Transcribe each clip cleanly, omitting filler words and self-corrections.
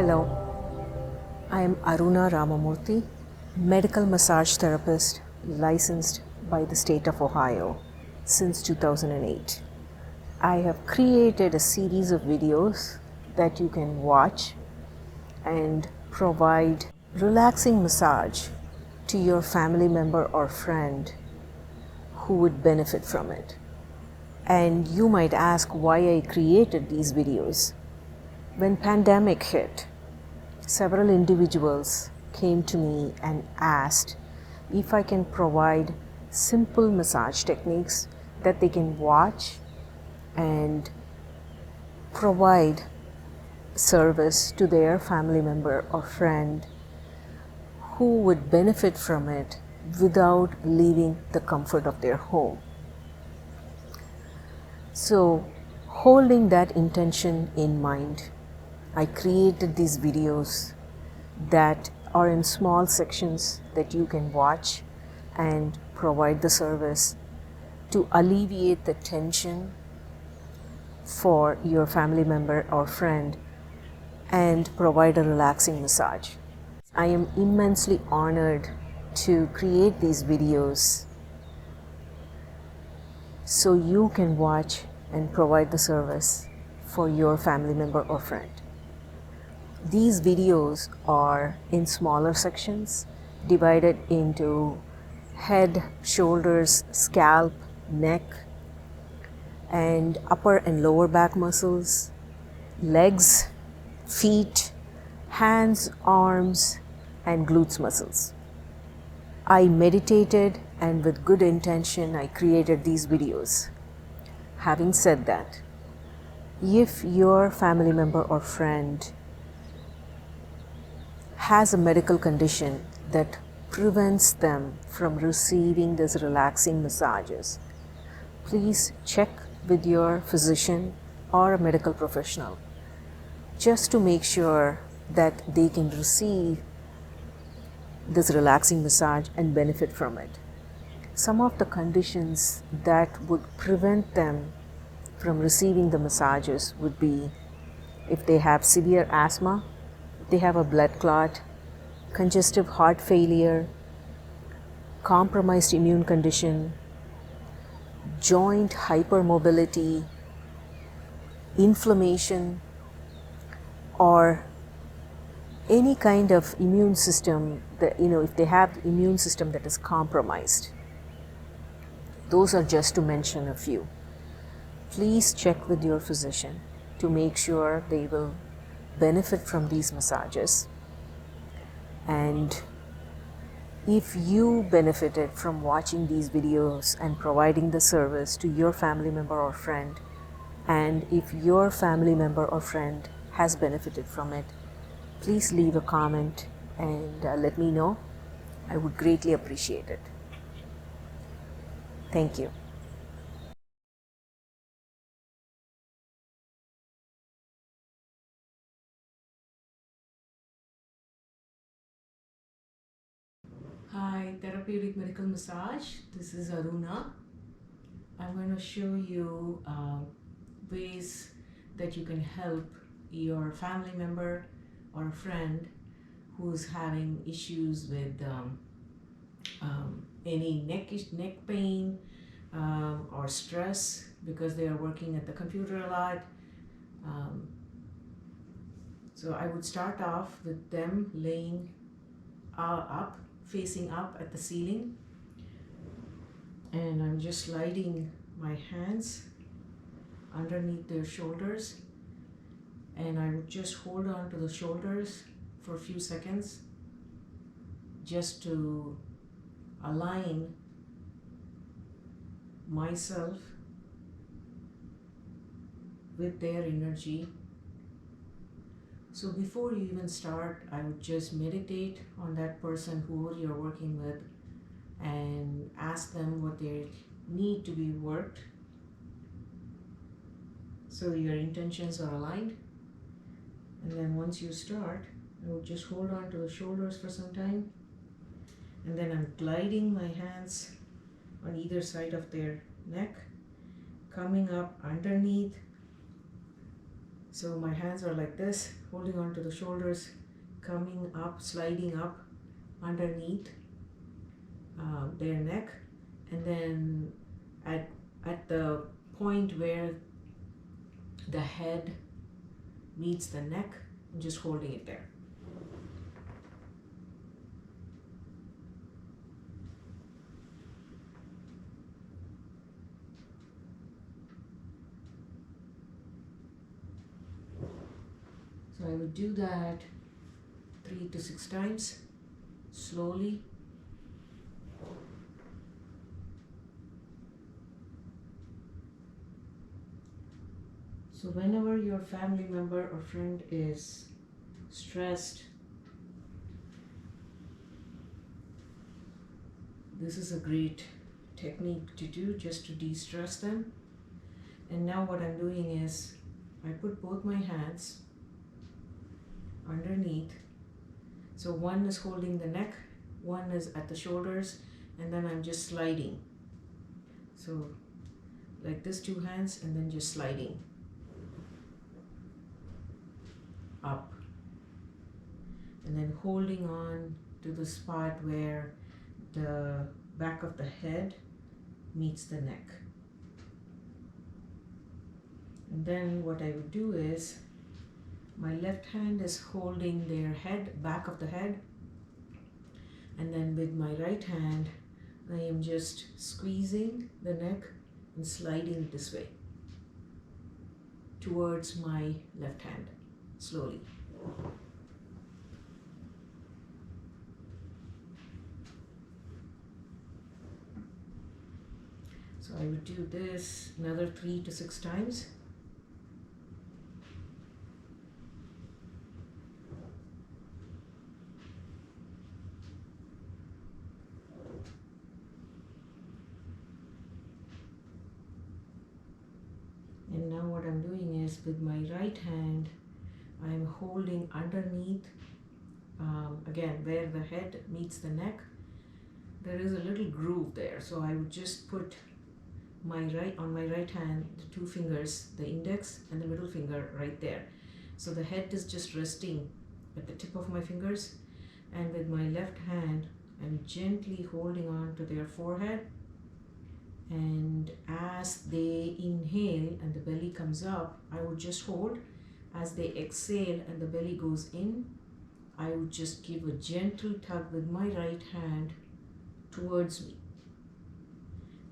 Hello, I am Aruna Ramamurthy, medical massage therapist licensed by the state of Ohio since 2008. I have created a series of videos that you can watch and provide relaxing massage to your family member or friend who would benefit from it. And you might ask why I created these videos. When pandemic hit, several individuals came to me and asked if I can provide simple massage techniques that they can watch and provide service to their family member or friend who would benefit from it without leaving the comfort of their home. So, holding that intention in mind, I created these videos that are in small sections that you can watch and provide the service to alleviate the tension for your family member or friend and provide a relaxing massage. I am immensely honored to create these videos so you can watch and provide the service for your family member or friend. These videos are in smaller sections divided into head, shoulders, scalp, neck, and upper and lower back muscles, legs, feet, hands, arms, and glutes muscles. I meditated and with good intention I created these videos. Having said that, if your family member or friend has a medical condition that prevents them from receiving these relaxing massages, please check with your physician or a medical professional just to make sure that they can receive this relaxing massage and benefit from it. Some of the conditions that would prevent them from receiving the massages would be if they have severe asthma, they have a blood clot, congestive heart failure, compromised immune condition, joint hypermobility, inflammation, or any kind of immune system that, if they have immune system that is compromised. Those are just to mention a few. Please check with your physician to make sure they will benefit from these massages. And if you benefited from watching these videos and providing the service to your family member or friend, and if your family member or friend has benefited from it, please leave a comment and let me know. I would greatly appreciate it. Thank you. Hi, Therapeutic Medical Massage. This is Aruna. I'm going to show you ways that you can help your family member or a friend who's having issues with any neck pain or stress because they are working at the computer a lot. So I would start off with them laying up, facing up at the ceiling, and I'm just sliding my hands underneath their shoulders, and I would just hold on to the shoulders for a few seconds just to align myself with their energy. So before you even start, I would just meditate on that person who you're working with and ask them what they need to be worked so your intentions are aligned. And then once you start, I would just hold on to the shoulders for some time, and then I'm gliding my hands on either side of their neck, coming up underneath So my hands are like this, holding on to the shoulders, coming up, sliding up underneath their neck, and then at the point where the head meets the neck, I'm just holding it there. So I would do that 3 to 6 times, slowly. So whenever your family member or friend is stressed, this is a great technique to do just to de-stress them. And now what I'm doing is I put both my hands underneath. So one is holding the neck, one is at the shoulders, and then I'm just sliding. So like this, 2 hands, and then just sliding up. And then holding on to the spot where the back of the head meets the neck. And then what I would do is my left hand is holding their head, back of the head, and then with my right hand I am just squeezing the neck and sliding it this way towards my left hand, slowly. So I would do this another 3 to 6 times. And now what I'm doing is with my right hand, I'm holding underneath, again, where the head meets the neck. There is a little groove there. So I would just put on my right hand, the 2 fingers, the index and the middle finger right there. So the head is just resting at the tip of my fingers. And with my left hand, I'm gently holding on to their forehead. And as they inhale and the belly comes up, I would just hold. As they exhale and the belly goes in, I would just give a gentle tug with my right hand towards me.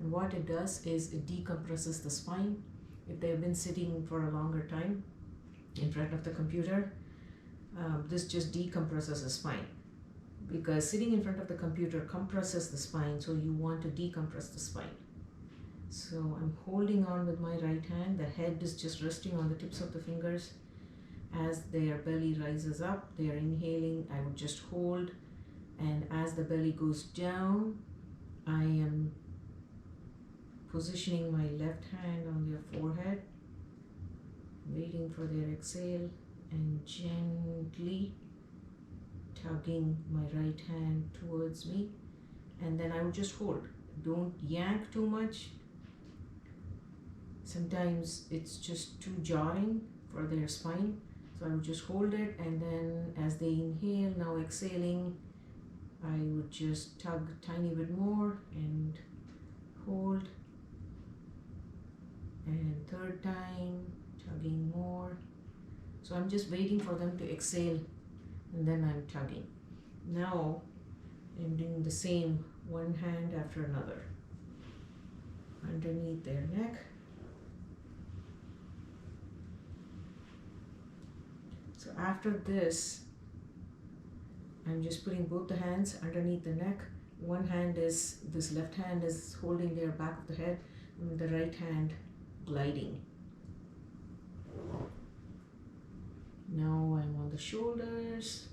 And what it does is it decompresses the spine. If they have been sitting for a longer time in front of the computer, this just decompresses the spine. Because sitting in front of the computer compresses the spine, so you want to decompress the spine. So I'm holding on with my right hand. The head is just resting on the tips of the fingers. As their belly rises up, they are inhaling, I would just hold. And as the belly goes down, I am positioning my left hand on their forehead, waiting for their exhale, and gently tugging my right hand towards me. And then I would just hold. Don't yank too much. Sometimes it's just too jarring for their spine. So I would just hold it, and then as they inhale, now exhaling, I would just tug a tiny bit more and hold. And 3rd time, tugging more. So I'm just waiting for them to exhale, and then I'm tugging. Now I'm doing the same, one hand after another, underneath their neck. So after this, I'm just putting both the hands underneath the neck. One hand is, this left hand is holding their back of the head, and the right hand gliding. Now I'm on the shoulders.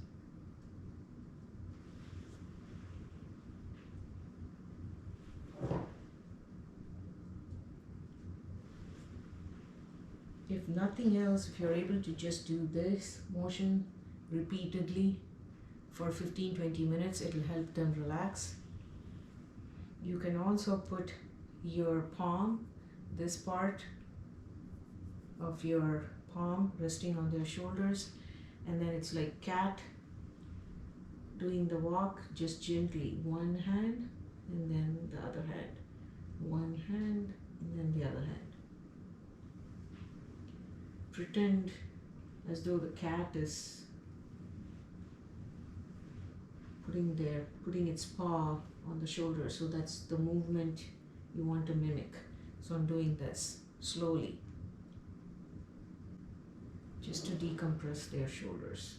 If nothing else, if you're able to just do this motion repeatedly for 15-20 minutes, it will help them relax. You can also put your palm, this part of your palm resting on their shoulders, and then it's like cat doing the walk, just gently. One hand and then the other hand. One hand and then the other hand. Pretend as though the cat is putting its paw on the shoulder. So that's the movement you want to mimic. So I'm doing this slowly, just to decompress their shoulders.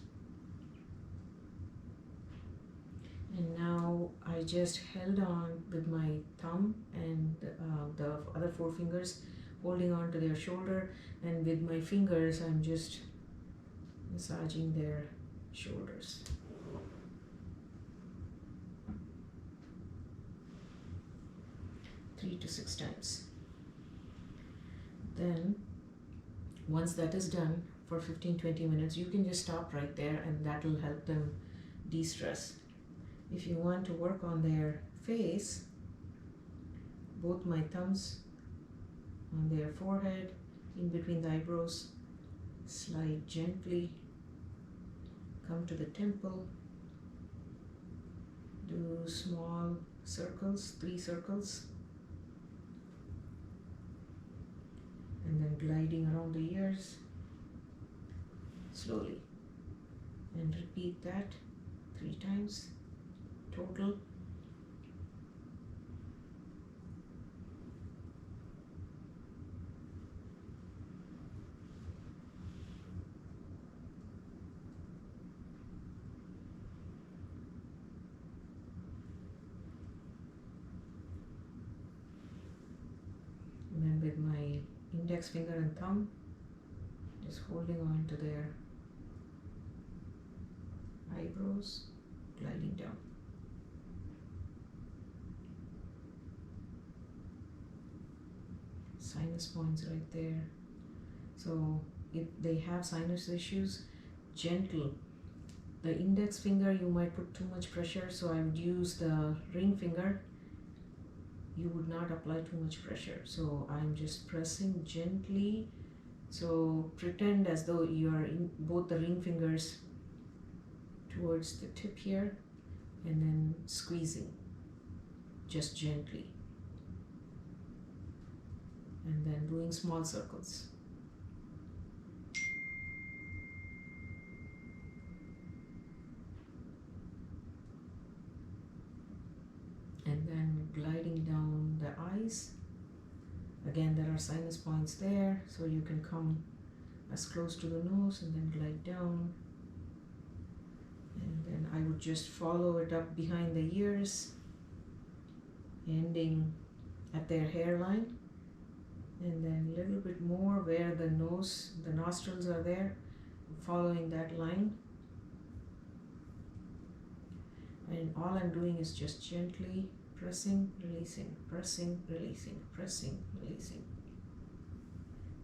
And now I just held on with my thumb and the other four fingers, holding on to their shoulder, and with my fingers I'm just massaging their shoulders. Three to 6 times. Then once that is done for 15-20 minutes, you can just stop right there, and that will help them de-stress. If you want to work on their face, both my thumbs on their forehead, in between the eyebrows, slide gently, come to the temple, do small circles, 3 circles, and then gliding around the ears slowly, and repeat that 3 times total. And then with my index finger and thumb, just holding on to their eyebrows, gliding down. Sinus points right there. So if they have sinus issues, gentle. The index finger, you might put too much pressure, so I would use the ring finger. You would not apply too much pressure. So I'm just pressing gently. So pretend as though you are in both the ring fingers towards the tip here, and then squeezing just gently, and then doing small circles. And then gliding down the eyes. Again, there are sinus points there, so you can come as close to the nose and then glide down. And then I would just follow it up behind the ears, ending at their hairline, and then a little bit more where the nose, the nostrils are there, following that line. And all I'm doing is just gently pressing, releasing, pressing, releasing, pressing, releasing.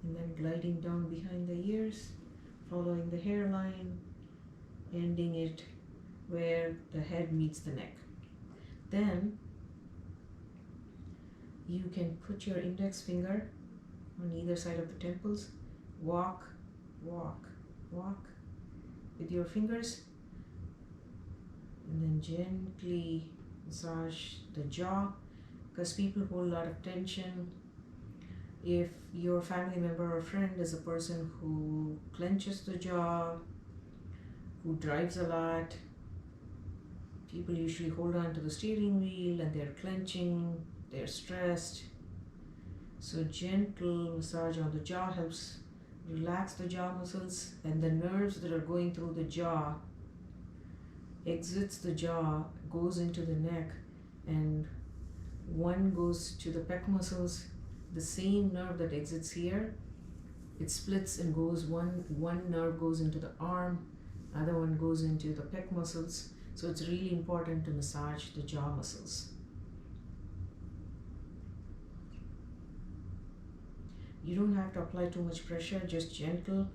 And then gliding down behind the ears, following the hairline, ending it where the head meets the neck. Then you can put your index finger on either side of the temples, walk, walk, walk with your fingers, and then gently massage the jaw, because people hold a lot of tension. If your family member or friend is a person who clenches the jaw, who drives a lot, people usually hold on to the steering wheel and they're clenching, they're stressed. So gentle massage on the jaw helps relax the jaw muscles, and the nerves that are going through the jaw exits the jaw, goes into the neck, and one goes to the pec muscles. The same nerve that exits here, it splits and goes, one nerve goes into the arm, other one goes into the pec muscles. So it's really important to massage the jaw muscles. You don't have to apply too much pressure, just gentle.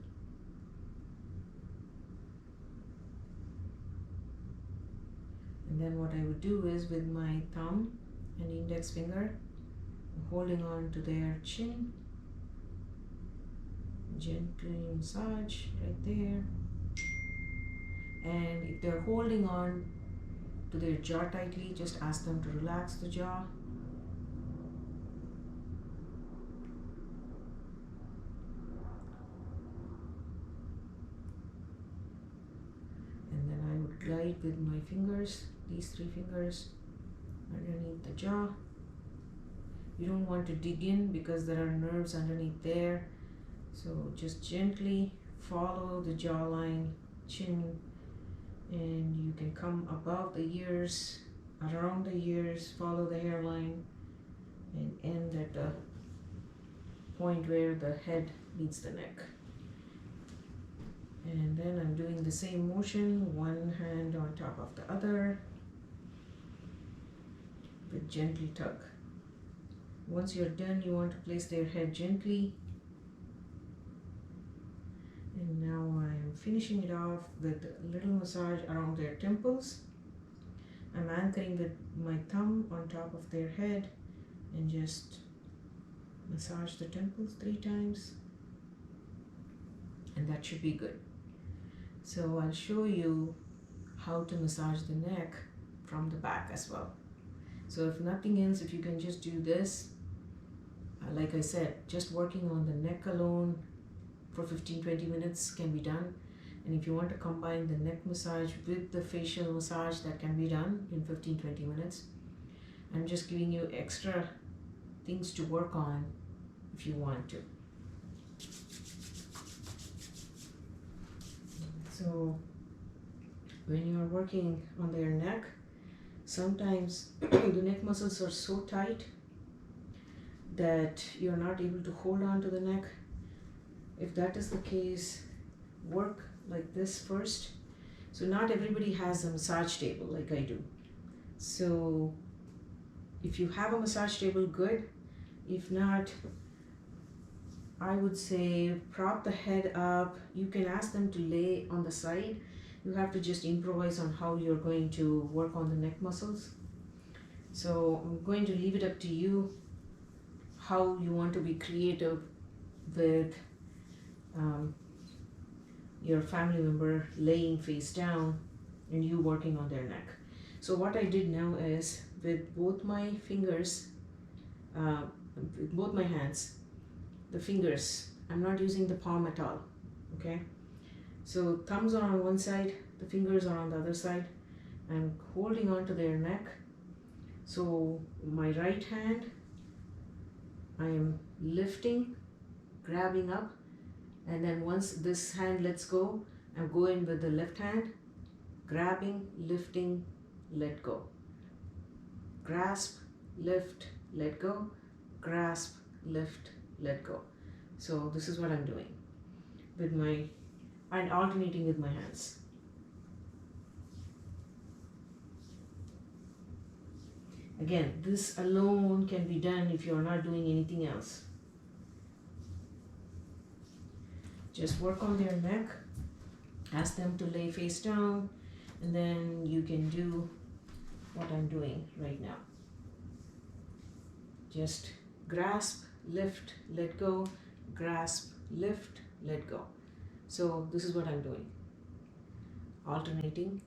And then what I would do is with my thumb and index finger, holding on to their chin, Gently massage right there. And if they're holding on to their jaw tightly, just ask them to relax the jaw. And then I would glide with my fingers, these 3 fingers, underneath the jaw. You don't want to dig in because there are nerves underneath there. So just gently follow the jawline, chin, and you can come above the ears, around the ears, follow the hairline, and end at the point where the head meets the neck. And then I'm doing the same motion, one hand on top of the other, with gently tug. Once you're done, you want to place their head gently. And now I'm finishing it off with a little massage around their temples. I'm anchoring with my thumb on top of their head and just massage the temples 3 times. And that should be good. So I'll show you how to massage the neck from the back as well. So if nothing else, if you can just do this, like I said, just working on the neck alone for 15-20 minutes can be done. And if you want to combine the neck massage with the facial massage, that can be done in 15-20 minutes. I'm just giving you extra things to work on if you want to. So when you're working on their neck, sometimes the neck muscles are so tight that you're not able to hold on to the neck. If that is the case, work like this first. So not everybody has a massage table like I do. So if you have a massage table, good. If not, I would say prop the head up. You can ask them to lay on the side. You have to just improvise on how you're going to work on the neck muscles. So I'm going to leave it up to you how you want to be creative with your family member laying face down and you working on their neck. So what I did now is with both my fingers, with both my hands, the fingers, I'm not using the palm at all, okay? So thumbs are on one side, the fingers are on the other side. I'm holding on to their neck. So my right hand, I am lifting, grabbing up, and then once this hand lets go, I'm going with the left hand, grabbing, lifting, let go. Grasp, lift, let go, grasp, lift, let go. So this is what I'm doing with and alternating with my hands. Again, this alone can be done if you're not doing anything else. Just work on their neck, ask them to lay face down, and then you can do what I'm doing right now. Just grasp, lift, let go, grasp, lift, let go. So this is what I'm doing, alternating.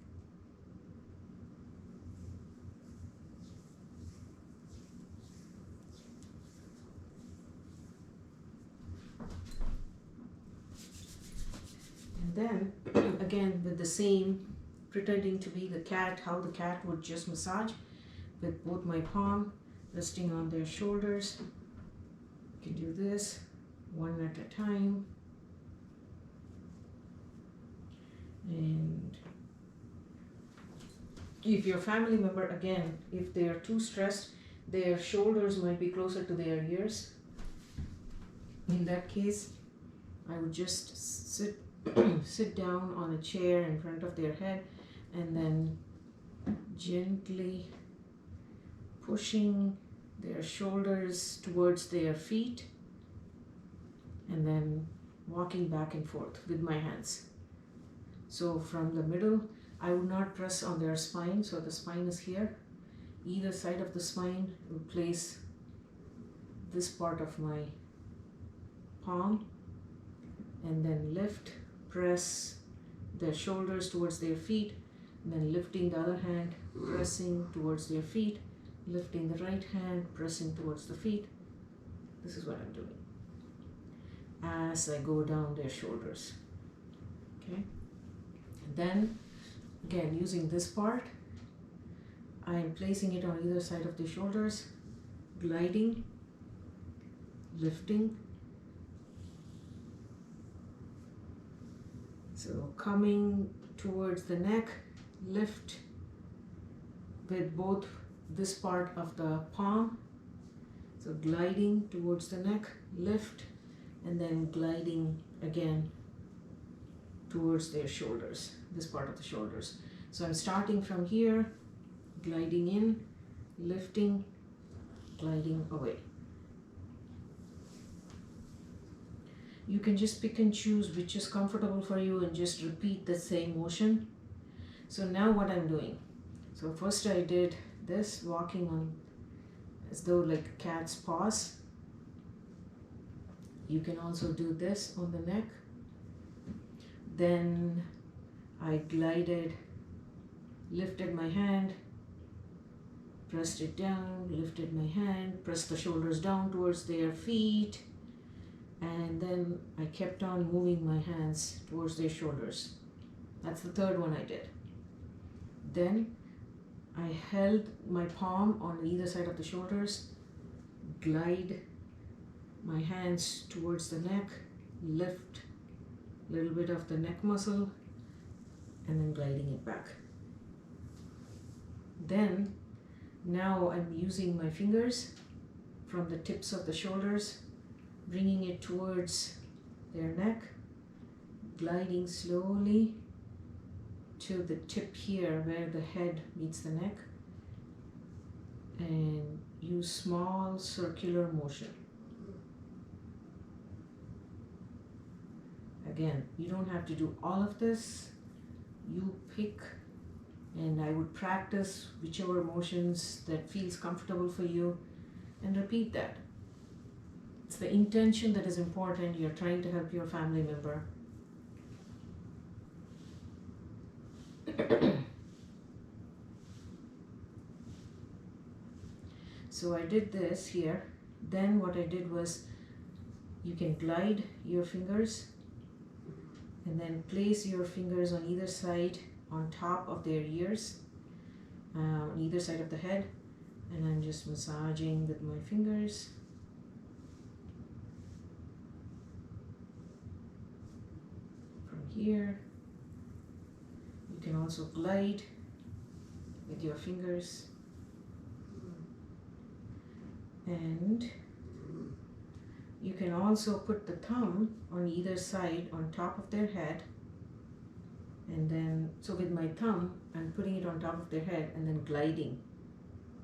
And then again with the same, pretending to be the cat, how the cat would just massage with both my palm resting on their shoulders. You can do this one at a time. And if your family member, again, if they are too stressed, their shoulders might be closer to their ears. In that case, I would just sit down on a chair in front of their head and then gently pushing their shoulders towards their feet and then walking back and forth with my hands. So from the middle, I would not press on their spine, so the spine is here. Either side of the spine, I would place this part of my palm and then lift, press their shoulders towards their feet, and then lifting the other hand, pressing towards their feet, lifting the right hand, pressing towards the feet. This is what I'm doing as I go down their shoulders. Okay. And then again, using this part, I am placing it on either side of the shoulders, gliding, lifting. So coming towards the neck, lift with both this part of the palm. So gliding towards the neck, lift, and then gliding again towards their shoulders, this part of the shoulders. So I'm starting from here, gliding in, lifting, gliding away. You can just pick and choose which is comfortable for you and just repeat the same motion. So now what I'm doing, so first I did this, walking on as though like cat's paws. You can also do this on the neck. Then I glided, lifted my hand, pressed it down, lifted my hand, pressed the shoulders down towards their feet, and then I kept on moving my hands towards their shoulders. That's the third one I did. Then I held my palm on either side of the shoulders, glide my hands towards the neck, lift a little bit of the neck muscle, and then gliding it back. Then now I'm using my fingers from the tips of the shoulders, bringing it towards their neck, gliding slowly to the tip here where the head meets the neck, and use small circular motion. Again, you don't have to do all of this. You pick, and I would practice whichever motions that feels comfortable for you and repeat that. It's the intention that is important. You're trying to help your family member. So I did this here. Then what I did was, you can glide your fingers and then place your fingers on either side on top of their ears, on either side of the head, and I'm just massaging with my fingers. From here, you can also glide with your fingers, and you can also put the thumb on either side on top of their head, and then, so with my thumb, I'm putting it on top of their head and then gliding,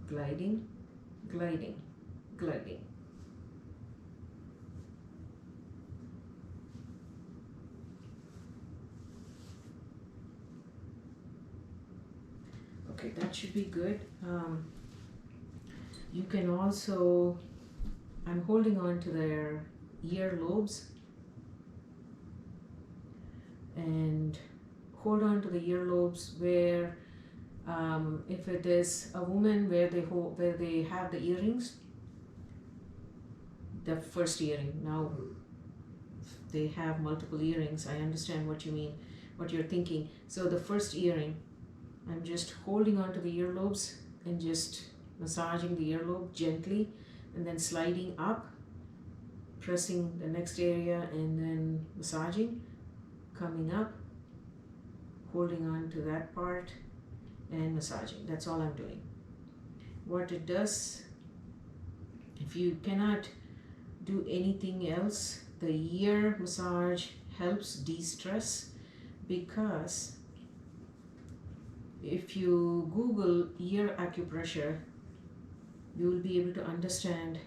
gliding, gliding, gliding. Okay, that should be good. You can also, I'm holding on to their ear lobes, and hold on to the earlobes where, if it is a woman, where they have the earrings, the first earring. Now they have multiple earrings. I understand what you mean, what you're thinking. So the first earring, I'm just holding on to the earlobes and just massaging the earlobe gently, and then sliding up, pressing the next area, and then massaging, coming up, holding on to that part and massaging. That's all I'm doing. What it does, if you cannot do anything else, the ear massage helps de-stress, because if you Google ear acupressure, you will be able to understand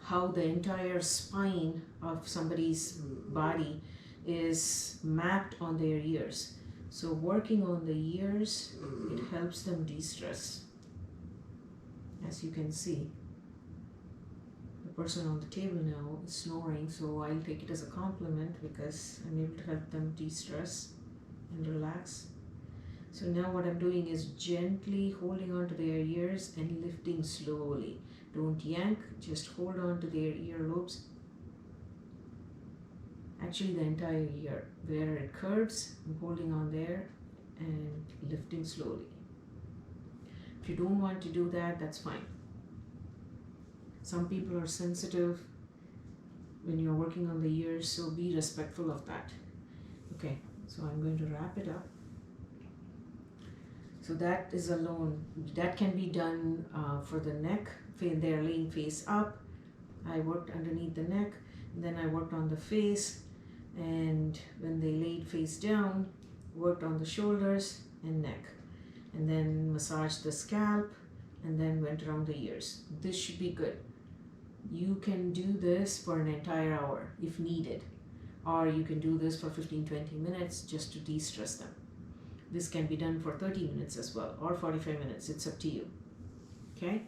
how the entire spine of somebody's body is mapped on their ears. So working on the ears, it helps them de-stress. As you can see, the person on the table now is snoring, so I'll take it as a compliment because I'm able to help them de-stress and relax. So now what I'm doing is gently holding on to their ears and lifting slowly. Don't yank, just hold on to their earlobes. Actually the entire ear. Where it curves, I'm holding on there and lifting slowly. If you don't want to do that, that's fine. Some people are sensitive when you're working on the ears, so be respectful of that. Okay, so I'm going to wrap it up. So that is alone. That can be done for the neck. They're laying face up. I worked underneath the neck. Then I worked on the face. And when they laid face down, worked on the shoulders and neck. And then massaged the scalp. And then went around the ears. This should be good. You can do this for an entire hour if needed. Or you can do this for 15-20 minutes just to de-stress them. This can be done for 30 minutes as well, or 45 minutes. It's up to you. Okay?